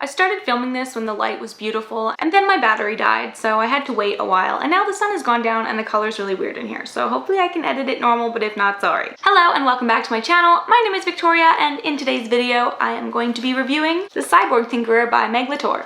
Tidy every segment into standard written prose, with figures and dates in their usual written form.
I started filming this when the light was beautiful, and then my battery died, so I had to wait a while, and now the sun has gone down and the color's really weird in here, so hopefully I can edit it normal, but if not, sorry. Hello and welcome back to my channel. My name is Victoria, and in today's video, I am going to be reviewing The Cyborg Tinkerer by Meg LaTorre.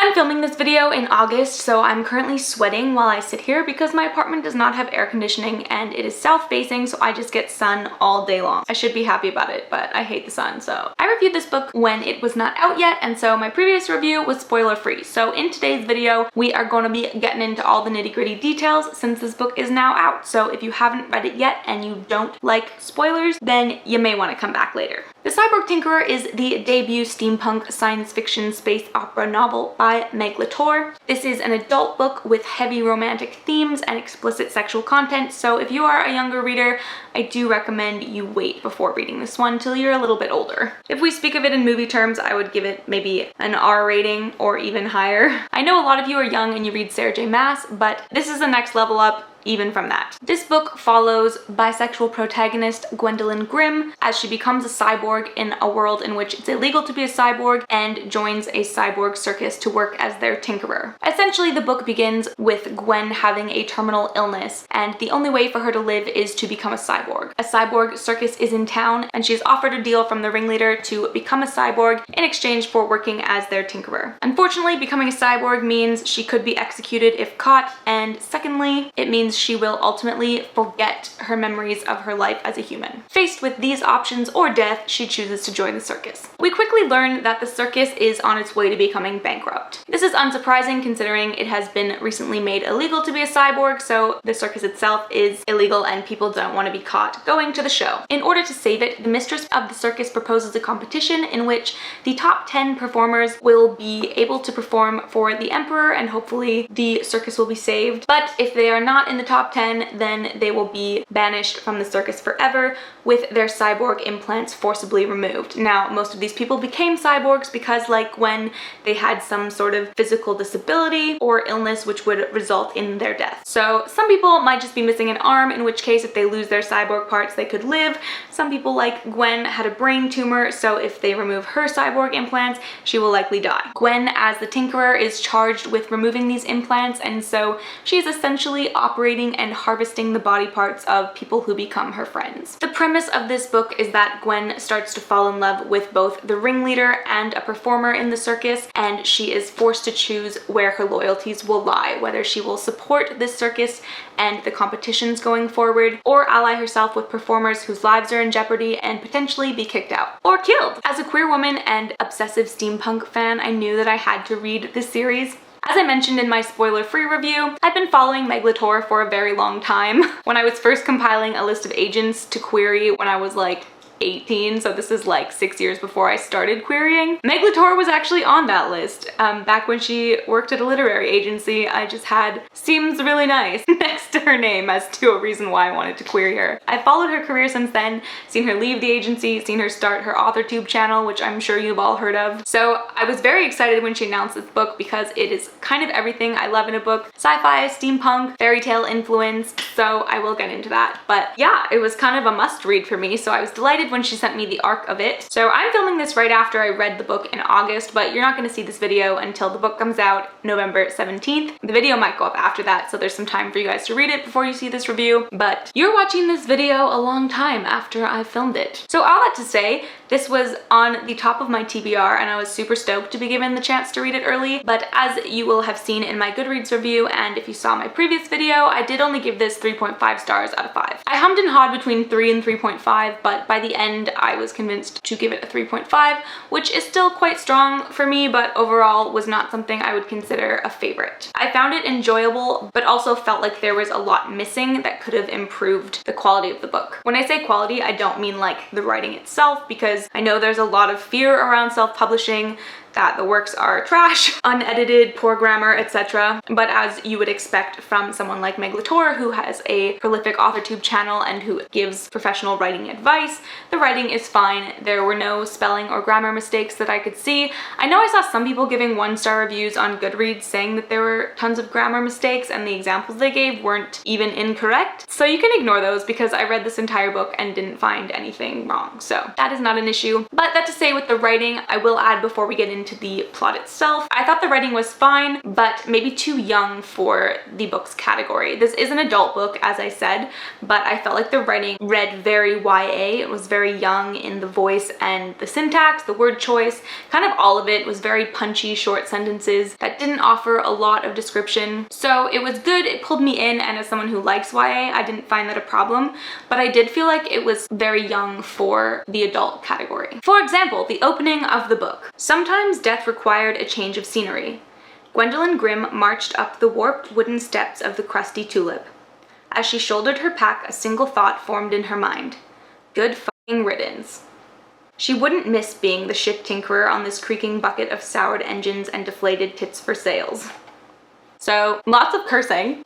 I'm filming this video in August, so I'm currently sweating while I sit here because my apartment does not have air conditioning and it is south-facing, so I just get sun all day long. I should be happy about it, but I hate the sun, so. I reviewed this book when it was not out yet, and so my previous review was spoiler-free. So in today's video, we are going to be getting into all the nitty-gritty details since this book is now out. So if you haven't read it yet and you don't like spoilers, then you may want to come back later. The Cyborg Tinkerer is the debut steampunk science fiction space opera novel by Meg LaTorre. This is an adult book with heavy romantic themes and explicit sexual content, so if you are a younger reader, I do recommend you wait before reading this one till you're a little bit older. If we speak of it in movie terms, I would give it maybe an R rating or even higher. I know a lot of you are young and you read Sarah J. Maas, but this is the next level up even from that. This book follows bisexual protagonist Gwendolyn Grimm as she becomes a cyborg in a world in which it's illegal to be a cyborg and joins a cyborg circus to work as their tinkerer. Essentially, the book begins with Gwen having a terminal illness, and the only way for her to live is to become a cyborg. A cyborg circus is in town, and she's offered a deal from the ringleader to become a cyborg in exchange for working as their tinkerer. Unfortunately, becoming a cyborg means she could be executed if caught, and secondly, it means she will ultimately forget her memories of her life as a human. Faced with these options or death, she chooses to join the circus. We quickly learn that the circus is on its way to becoming bankrupt. This is unsurprising considering it has been recently made illegal to be a cyborg, so the circus itself is illegal and people don't want to be caught going to the show. In order to save it, the mistress of the circus proposes a competition in which the top 10 performers will be able to perform for the emperor, and hopefully the circus will be saved. But if they are not in the top 10, then they will be banished from the circus forever with their cyborg implants forcibly removed. Now, most of these people became cyborgs because, like Gwen, they had some sort of physical disability or illness which would result in their death. So some people might just be missing an arm, in which case if they lose their cyborg parts they could live. Some people, like Gwen, had a brain tumor, so if they remove her cyborg implants, she will likely die. Gwen, as the Tinkerer, is charged with removing these implants, and so she is essentially operating and harvesting the body parts of people who become her friends. The premise of this book is that Gwen starts to fall in love with both the ringleader and a performer in the circus, and she is forced to choose where her loyalties will lie, whether she will support this circus and the competitions going forward, or ally herself with performers whose lives are in jeopardy and potentially be kicked out or killed. As a queer woman and obsessive steampunk fan, I knew that I had to read this series. As I mentioned in my spoiler-free review, I've been following Meg LaTorre for a very long time. When I was first compiling a list of agents to query when I was like 18, so this is like 6 years before I started querying, Meg LaTorre was actually on that list. Back when she worked at a literary agency, I just had "seems really nice" next to her name as to a reason why I wanted to query her. I've followed her career since then, seen her leave the agency, seen her start her AuthorTube channel, which I'm sure you've all heard of. So I was very excited when she announced this book because it is kind of everything I love in a book. Sci-fi, steampunk, fairy tale influence, so I will get into that. But yeah, it was kind of a must read for me, so I was delighted when she sent me the arc of it. So I'm filming this right after I read the book in August, but you're not going to see this video until the book comes out November 17th. The video might go up after that, so there's some time for you guys to read it before you see this review, but you're watching this video a long time after I filmed it. So all that to say, this was on the top of my TBR and I was super stoked to be given the chance to read it early, but as you will have seen in my Goodreads review, and if you saw my previous video, I did only give this 3.5 stars out of 5. I hummed and hawed between 3 and 3.5, but by the end I was convinced to give it a 3.5, which is still quite strong for me, but overall was not something I would consider a favorite. I found it enjoyable, but also felt like there was a lot missing that could have improved the quality of the book. When I say quality, I don't mean like the writing itself, because I know there's a lot of fear around self-publishing that the works are trash, unedited, poor grammar, etc. But as you would expect from someone like Meg LaTorre, who has a prolific AuthorTube channel and who gives professional writing advice, the writing is fine. There were no spelling or grammar mistakes that I could see. I know I saw some people giving 1-star reviews on Goodreads saying that there were tons of grammar mistakes and the examples they gave weren't even incorrect. So you can ignore those because I read this entire book and didn't find anything wrong. So that is not an issue. But that to say, with the writing, I will add before we get into the plot itself, I thought the writing was fine, but maybe too young for the book's category. This is an adult book, as I said, but I felt like the writing read very YA. It was very young in the voice and the syntax, the word choice, kind of all of it was very punchy, short sentences that didn't offer a lot of description. So it was good, it pulled me in, and as someone who likes YA, I didn't find that a problem, but I did feel like it was very young for the adult category. For example, the opening of the book. Sometimes death required a change of scenery. Gwendolyn Grimm marched up the warped wooden steps of the crusty tulip. As she shouldered her pack, a single thought formed in her mind. Good fucking riddance. She wouldn't miss being the ship tinkerer on this creaking bucket of soured engines and deflated tits for sails. So, lots of cursing,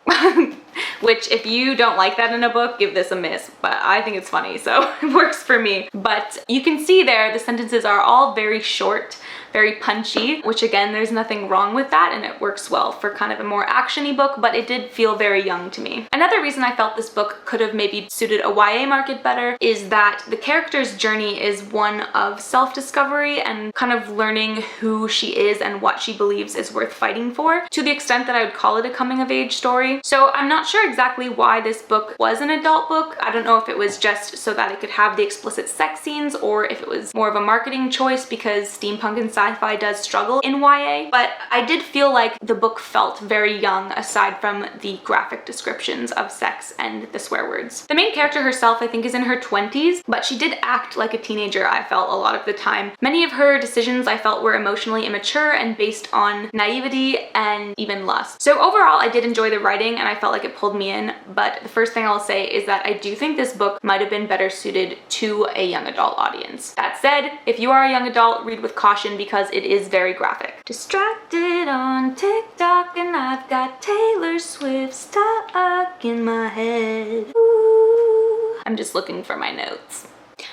which if you don't like that in a book, give this a miss, but I think it's funny, so it works for me. But you can see there, the sentences are all very short, very punchy, which again, there's nothing wrong with that, and it works well for kind of a more action-y book, but it did feel very young to me. Another reason I felt this book could have maybe suited a YA market better is that the character's journey is one of self-discovery and kind of learning who she is and what she believes is worth fighting for, to the extent that I would call it a coming-of-age story. So I'm not sure exactly why this book was an adult book. I don't know if it was just so that it could have the explicit sex scenes, or if it was more of a marketing choice because steampunk and sci-fi does struggle in YA, but I did feel like the book felt very young aside from the graphic descriptions of sex and the swear words. The main character herself, I think, is in her 20s, but she did act like a teenager, I felt, a lot of the time. Many of her decisions I felt were emotionally immature and based on naivety and even lust. So overall, I did enjoy the writing and I felt like it pulled me in, but the first thing I'll say is that I do think this book might have been better suited to a young adult audience. That said, if you are a young adult, read with caution because it is very graphic. Distracted on TikTok and I've got Taylor Swift stuck in my head. Ooh. I'm just looking for my notes.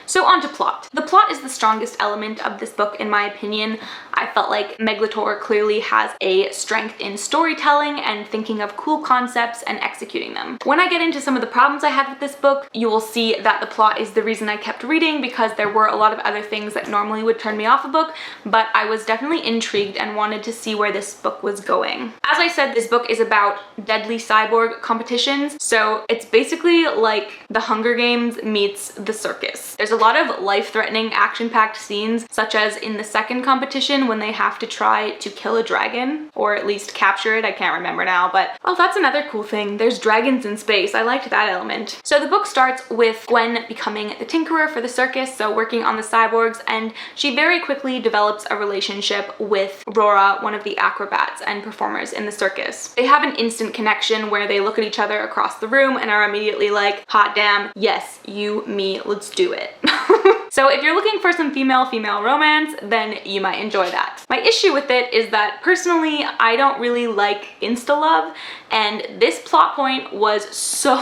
So on to plot. The plot is the strongest element of this book in my opinion. I felt like Meg LaTorre clearly has a strength in storytelling and thinking of cool concepts and executing them. When I get into some of the problems I had with this book, you will see that the plot is the reason I kept reading, because there were a lot of other things that normally would turn me off a book, but I was definitely intrigued and wanted to see where this book was going. As I said, this book is about deadly cyborg competitions, so it's basically like the Hunger Games meets the circus. There's a lot of life-threatening, action-packed scenes, such as in the second competition when they have to try to kill a dragon, or at least capture it, I can't remember now, but oh, that's another cool thing. There's dragons in space. I liked that element. So the book starts with Gwen becoming the tinkerer for the circus, so working on the cyborgs, and she very quickly develops a relationship with Rora, one of the acrobats and performers in the circus. They have an instant connection where they look at each other across the room and are immediately like, hot damn, yes, you, me, let's do it. So if you're looking for some female-female romance, then you might enjoy that. My issue with it is that personally, I don't really like insta-love, and this plot point was so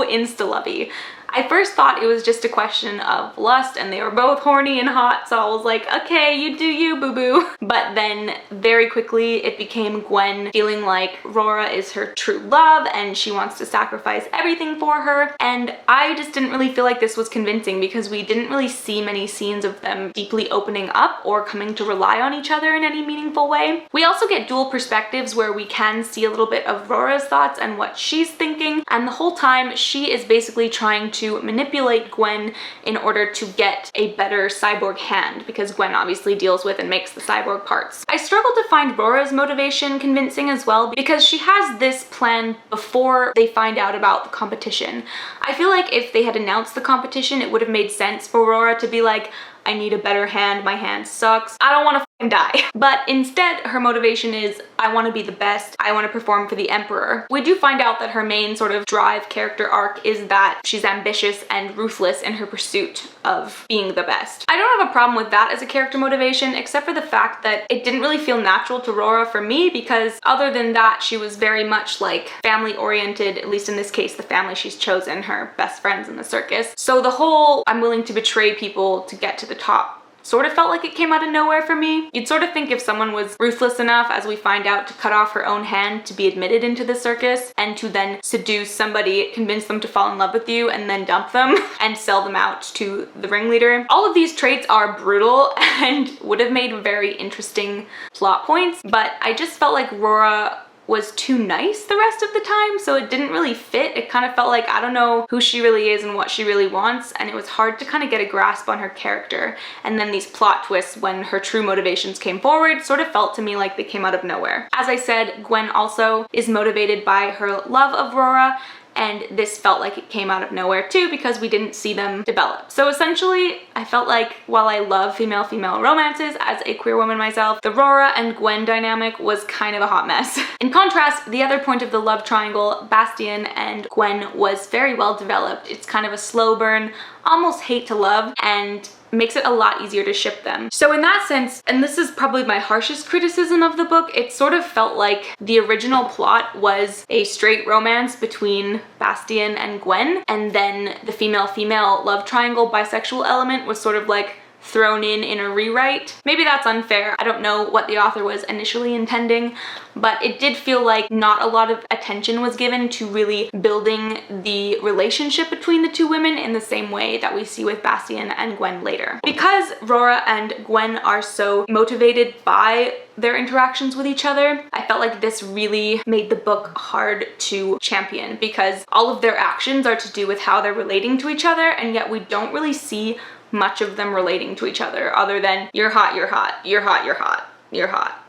insta-lovey. I first thought it was just a question of lust and they were both horny and hot, so I was like, okay, you do you, boo-boo. But then very quickly it became Gwen feeling like Rora is her true love and she wants to sacrifice everything for her, and I just didn't really feel like this was convincing because we didn't really see many scenes of them deeply opening up or coming to rely on each other in any meaningful way. We also get dual perspectives where we can see a little bit of Rora's thoughts and what she's thinking, and the whole time she is basically trying to manipulate Gwen in order to get a better cyborg hand, because Gwen obviously deals with and makes the cyborg parts. I struggled to find Rora's motivation convincing as well, because she has this plan before they find out about the competition. I feel like if they had announced the competition, it would have made sense for Rora to be like, I need a better hand, my hand sucks, I don't want to and die. But instead, her motivation is, I want to be the best, I want to perform for the Emperor. We do find out that her main sort of drive character arc is that she's ambitious and ruthless in her pursuit of being the best. I don't have a problem with that as a character motivation, except for the fact that it didn't really feel natural to Rora for me, because other than that, she was very much like family oriented, at least in this case, the family she's chosen, her best friends in the circus. So the whole I'm willing to betray people to get to the top sort of felt like it came out of nowhere for me. You'd sort of think if someone was ruthless enough, as we find out, to cut off her own hand to be admitted into the circus and to then seduce somebody, convince them to fall in love with you, and then dump them and sell them out to the ringleader. All of these traits are brutal and would have made very interesting plot points, but I just felt like Rora was too nice the rest of the time, so it didn't really fit. It kind of felt like I don't know who she really is and what she really wants, and it was hard to kind of get a grasp on her character. And then these plot twists when her true motivations came forward sort of felt to me like they came out of nowhere. As I said, Gwen also is motivated by her love of Rora, and this felt like it came out of nowhere too because we didn't see them develop. So essentially, I felt like while I love female-female romances as a queer woman myself, the Rora and Gwen dynamic was kind of a hot mess. In contrast, the other point of the love triangle, Bastien and Gwen, was very well developed. It's kind of a slow burn, almost hate to love, and makes it a lot easier to ship them. So in that sense, and this is probably my harshest criticism of the book, it sort of felt like the original plot was a straight romance between Bastien and Gwen, and then the female-female love triangle bisexual element was sort of like thrown in a rewrite. Maybe that's unfair. I don't know what the author was initially intending, but it did feel like not a lot of attention was given to really building the relationship between the two women in the same way that we see with Bastien and Gwen later. Because Rora and Gwen are so motivated by their interactions with each other, I felt like this really made the book hard to champion because all of their actions are to do with how they're relating to each other, and yet we don't really see much of them relating to each other other than you're hot, you're hot, you're hot, you're hot, you're hot,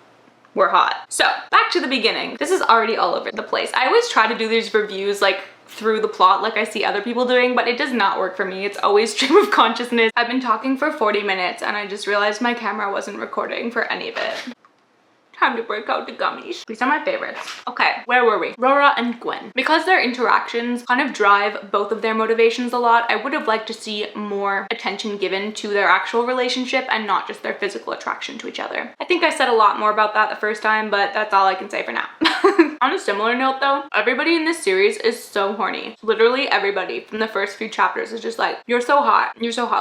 we're hot. So back to the beginning. This is already all over the place. I always try to do these reviews like through the plot like I see other people doing, but it does not work for me. It's always stream of consciousness. I've been talking for 40 minutes and I just realized my camera wasn't recording for any of it. Time to break out the gummies. These are my favorites. Okay, where were we? Rora and Gwen. Because their interactions kind of drive both of their motivations a lot, I would have liked to see more attention given to their actual relationship and not just their physical attraction to each other. I think I said a lot more about that the first time, but that's all I can say for now. On a similar note though, everybody in this series is so horny. Literally everybody from the first few chapters is just like, you're so hot,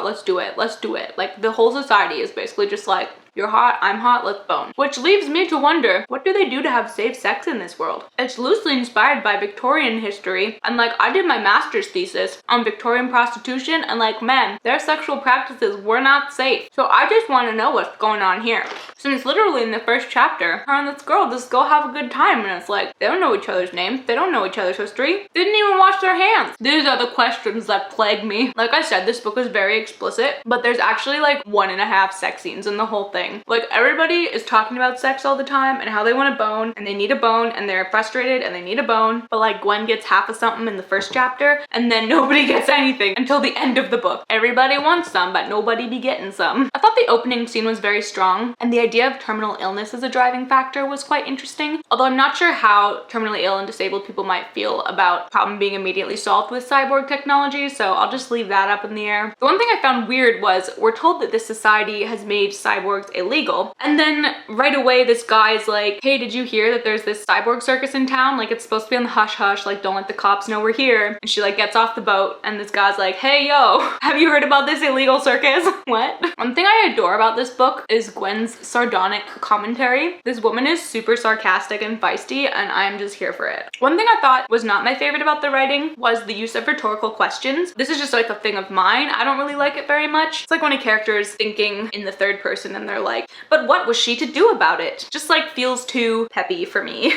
let's do it, let's do it. Like the whole society is basically just like, you're hot, I'm hot, let's bone. Which leaves me to wonder, what do they do to have safe sex in this world? It's loosely inspired by Victorian history, and like I did my master's thesis on Victorian prostitution, and like man, their sexual practices were not safe. So I just want to know what's going on here. Since literally in the first chapter, her and this girl just go have a good time, and it's like, they don't know each other's names, they don't know each other's history, they didn't even wash their hands. These are the questions that plague me. Like I said, this book is very explicit, but there's actually like 1.5 sex scenes in the whole thing. Like everybody is talking about sex all the time and how they want a bone and they need a bone and they're frustrated and they need a bone, but like Gwen gets half of something in the first chapter and then nobody gets anything until the end of the book. Everybody wants some, but nobody be getting some. I thought the opening scene was very strong, and the idea of terminal illness as a driving factor was quite interesting, although I'm not sure how terminally ill and disabled people might feel about the problem being immediately solved with cyborg technology, so I'll just leave that up in the air. The one thing I found weird was we're told that this society has made cyborgs illegal, and then right away this guy's like, hey, did you hear that there's this cyborg circus in town? Like it's supposed to be on the hush hush, like don't let the cops know we're here. And she like gets off the boat and this guy's like, hey yo, have you heard about this illegal circus? What? One thing I adore about this book is Gwen's sardonic commentary. This woman is super sarcastic and feisty, and I'm just here for it. One thing I thought was not my favorite about the writing was the use of rhetorical questions. This is just like a thing of mine. I don't really like it very much. It's like when a character is thinking in the third person and they're like, but what was she to do about it? Just like feels too peppy for me.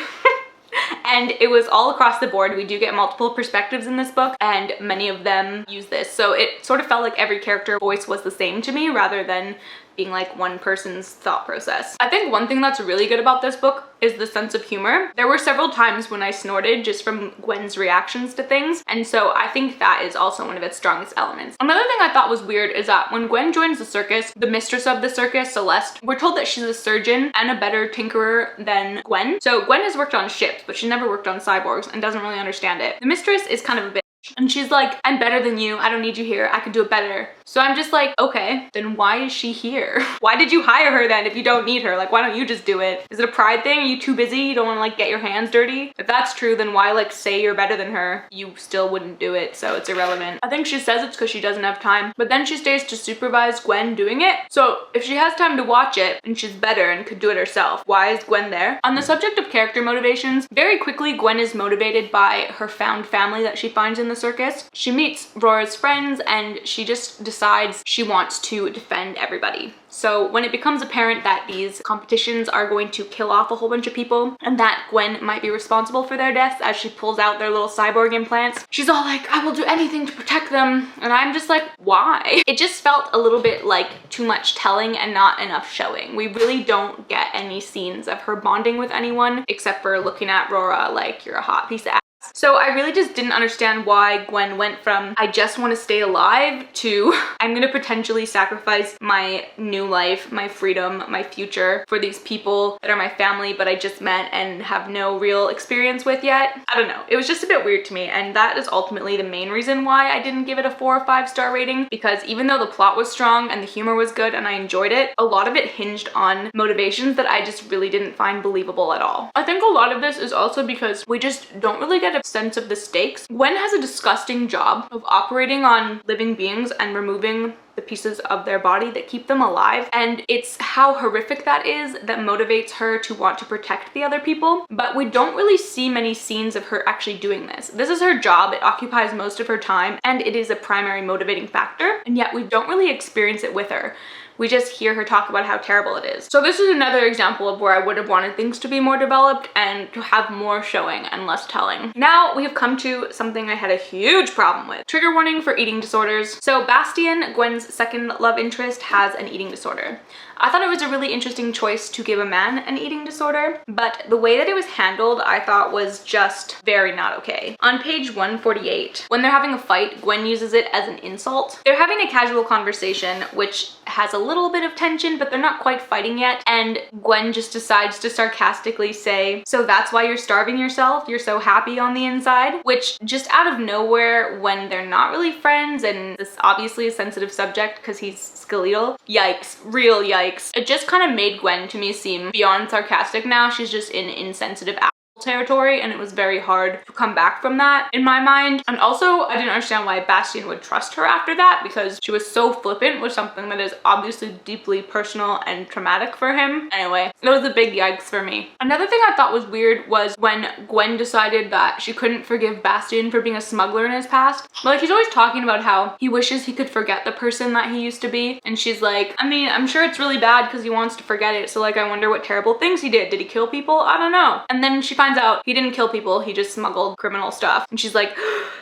And it was all across the board. We do get multiple perspectives in this book, and many of them use this. So it sort of felt like every character voice was the same to me rather than being like one person's thought process. I think one thing that's really good about this book is the sense of humor. There were several times when I snorted just from Gwen's reactions to things, and so I think that is also one of its strongest elements. Another thing I thought was weird is that when Gwen joins the circus, the mistress of the circus, Celeste, we're told that she's a surgeon and a better tinkerer than Gwen. So Gwen has worked on ships, but she never worked on cyborgs and doesn't really understand it. The mistress is kind of a bitch. And she's like, I'm better than you. I don't need you here. I could do it better. So I'm just like, okay, then why is she here? Why did you hire her then if you don't need her? Like, why don't you just do it? Is it a pride thing? Are you too busy? You don't want to like get your hands dirty? If that's true, then why like say you're better than her? You still wouldn't do it, so it's irrelevant. I think she says it's because she doesn't have time, but then she stays to supervise Gwen doing it. So if she has time to watch it and she's better and could do it herself, why is Gwen there? On the subject of character motivations, very quickly Gwen is motivated by her found family that she finds in the circus. She meets Rora's friends and she just decides she wants to defend everybody. So when it becomes apparent that these competitions are going to kill off a whole bunch of people and that Gwen might be responsible for their deaths as she pulls out their little cyborg implants, she's all like, I will do anything to protect them. And I'm just like, why? It just felt a little bit like too much telling and not enough showing. We really don't get any scenes of her bonding with anyone except for looking at Rora like, you're a hot piece of ass. So I really just didn't understand why Gwen went from I just want to stay alive to I'm gonna potentially sacrifice my new life, my freedom, my future for these people that are my family but I just met and have no real experience with yet. I don't know. It was just a bit weird to me, and that is ultimately the main reason why I didn't give it a 4 or 5 star rating, because even though the plot was strong and the humor was good and I enjoyed it, a lot of it hinged on motivations that I just really didn't find believable at all. I think a lot of this is also because we just don't really get a sense of the stakes. Gwen has a disgusting job of operating on living beings and removing the pieces of their body that keep them alive, and it's how horrific that is that motivates her to want to protect the other people. But we don't really see many scenes of her actually doing this. This is her job, it occupies most of her time, and it is a primary motivating factor, and yet we don't really experience it with her. We just hear her talk about how terrible it is. So this is another example of where I would have wanted things to be more developed and to have more showing and less telling. Now we have come to something I had a huge problem with. Trigger warning for eating disorders. So Bastian, Gwen's second love interest, has an eating disorder. I thought it was a really interesting choice to give a man an eating disorder, but the way that it was handled I thought was just very not okay. On page 148, when they're having a fight, Gwen uses it as an insult. They're having a casual conversation which has a little bit of tension, but they're not quite fighting yet, and Gwen just decides to sarcastically say, so that's why you're starving yourself? You're so happy on the inside? Which just out of nowhere, when they're not really friends and this obviously a sensitive subject because he's skeletal, yikes, real yikes. It just kind of made Gwen to me seem beyond sarcastic now. She's just in insensitive territory, and it was very hard to come back from that in my mind. And also I didn't understand why Bastian would trust her after that, because she was so flippant with something that is obviously deeply personal and traumatic for him. Anyway, it was a big yikes for me. Another thing I thought was weird was when Gwen decided that she couldn't forgive Bastian for being a smuggler in his past. Like, he's always talking about how he wishes he could forget the person that he used to be, and she's like, I mean, I'm sure it's really bad because he wants to forget it, so like I wonder what terrible things he did. Did he kill people? I don't know. And then she finds out he didn't kill people, he just smuggled criminal stuff, and she's like,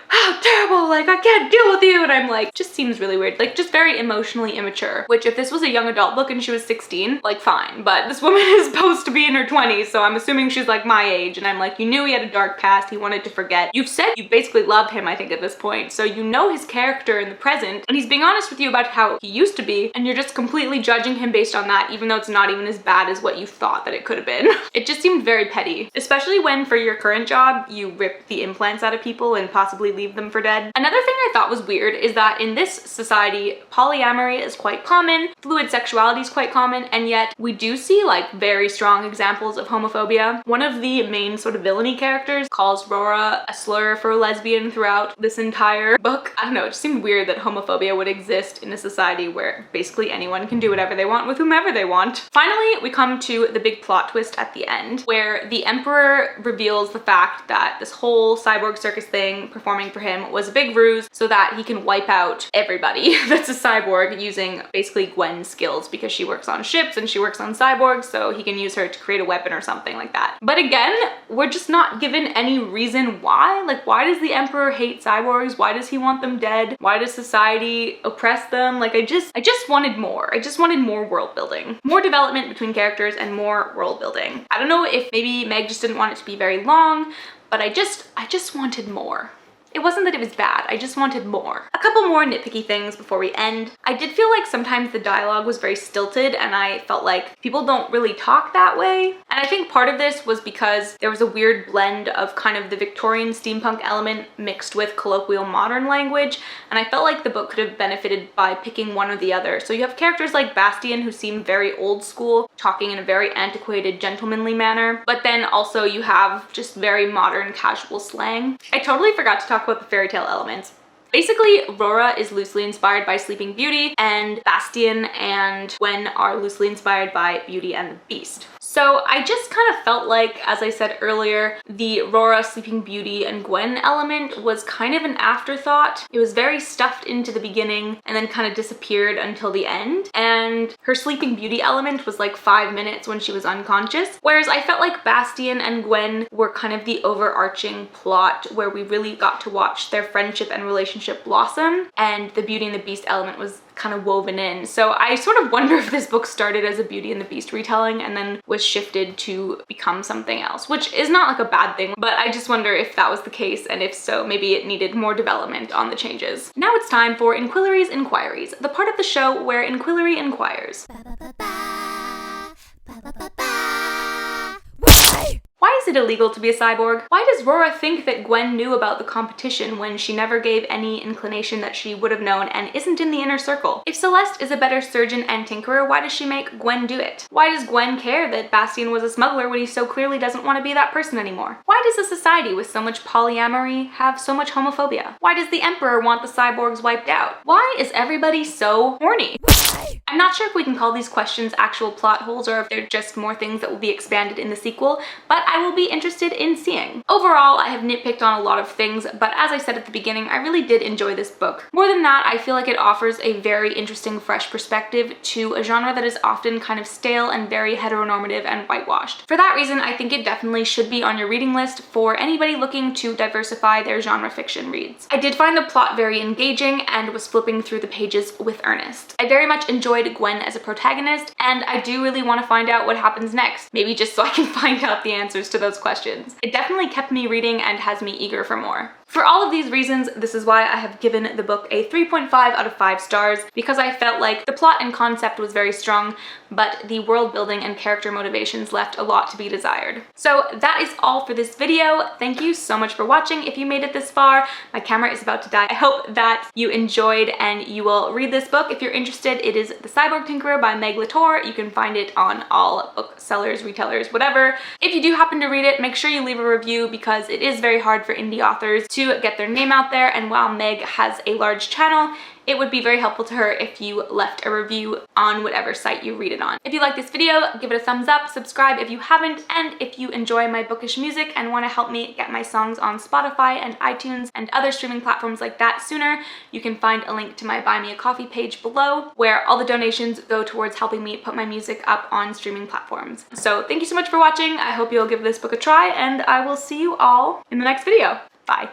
how terrible, like I can't deal with you. And I'm like, just seems really weird, like just very emotionally immature, which if this was a young adult book and she was 16, like fine, but this woman is supposed to be in her 20s, so I'm assuming she's like my age, and I'm like, you knew he had a dark past, he wanted to forget. You've said you basically love him, I think, at this point, so you know his character in the present, and he's being honest with you about how he used to be, and you're just completely judging him based on that, even though it's not even as bad as what you thought that it could have been. It just seemed very petty, especially when for your current job you rip the implants out of people and possibly leave them for dead. Another thing I thought was weird is that in this society, polyamory is quite common, fluid sexuality is quite common, and yet we do see like very strong examples of homophobia. One of the main sort of villainy characters calls Rora a slur for lesbian throughout this entire book. I don't know, it just seemed weird that homophobia would exist in a society where basically anyone can do whatever they want with whomever they want. Finally, we come to the big plot twist at the end, where the Emperor reveals the fact that this whole cyborg circus thing, performing army for him was a big ruse so that he can wipe out everybody that's a cyborg using basically Gwen's skills, because she works on ships and she works on cyborgs, so he can use her to create a weapon or something like that. But again, we're just not given any reason why. Like, why does the Emperor hate cyborgs? Why does he want them dead? Why does society oppress them? Like, I just wanted more. I just wanted more world building, more development between characters, and more world building. I don't know if maybe Meg just didn't want it to be very long, but I just wanted more. It wasn't that it was bad, I just wanted more. A couple more nitpicky things before we end. I did feel like sometimes the dialogue was very stilted, and I felt like people don't really talk that way. And I think part of this was because there was a weird blend of kind of the Victorian steampunk element mixed with colloquial modern language, and I felt like the book could have benefited by picking one or the other. So you have characters like Bastian who seem very old school, talking in a very antiquated, gentlemanly manner, but then also you have just very modern, casual slang. I totally forgot to talk about the fairy tale elements. Basically, Rora is loosely inspired by Sleeping Beauty, and Bastian and Gwen are loosely inspired by Beauty and the Beast. So I just kind of felt like, as I said earlier, the Rora, Sleeping Beauty, and Gwen element was kind of an afterthought. It was very stuffed into the beginning and then kind of disappeared until the end. And her Sleeping Beauty element was like 5 minutes when she was unconscious. Whereas I felt like Bastian and Gwen were kind of the overarching plot where we really got to watch their friendship and relationship blossom, and the Beauty and the Beast element was kind of woven in. So I sort of wonder if this book started as a Beauty and the Beast retelling and then was shifted to become something else, which is not like a bad thing, but I just wonder if that was the case, and if so, maybe it needed more development on the changes. Now it's time for Inquillery's Inquiries, the part of the show where Inquillery inquires. Why is it illegal to be a cyborg? Why does Rora think that Gwen knew about the competition when she never gave any inclination that she would have known and isn't in the inner circle? If Celeste is a better surgeon and tinkerer, why does she make Gwen do it? Why does Gwen care that Bastian was a smuggler when he so clearly doesn't want to be that person anymore? Why does a society with so much polyamory have so much homophobia? Why does the Emperor want the cyborgs wiped out? Why is everybody so horny? I'm not sure if we can call these questions actual plot holes or if they're just more things that will be expanded in the sequel, but I will be interested in seeing. Overall, I have nitpicked on a lot of things, but as I said at the beginning, I really did enjoy this book. More than that, I feel like it offers a very interesting, fresh perspective to a genre that is often kind of stale and very heteronormative and whitewashed. For that reason, I think it definitely should be on your reading list for anybody looking to diversify their genre fiction reads. I did find the plot very engaging and was flipping through the pages with earnest. I very much enjoyed Gwen as a protagonist, and I do really want to find out what happens next, maybe just so I can find out the answers to those questions. It definitely kept me reading and has me eager for more. For all of these reasons, this is why I have given the book a 3.5 out of 5 stars, because I felt like the plot and concept was very strong, but the world building and character motivations left a lot to be desired. So that is all for this video. Thank you so much for watching. If you made it this far, my camera is about to die. I hope that you enjoyed and you will read this book. If you're interested, it is The Cyborg Tinkerer by Meg LaTorre. You can find it on all booksellers, retailers, whatever. If you do happen to read it, make sure you leave a review, because it is very hard for indie authors to get their name out there, and while Meg has a large channel, it would be very helpful to her if you left a review on whatever site you read it on. If you like this video, give it a thumbs up, subscribe if you haven't, and if you enjoy my bookish music and want to help me get my songs on Spotify and iTunes and other streaming platforms like that sooner, you can find a link to my Buy Me a Coffee page below, where all the donations go towards helping me put my music up on streaming platforms. So thank you so much for watching. I hope you'll give this book a try, and I will see you all in the next video. Bye.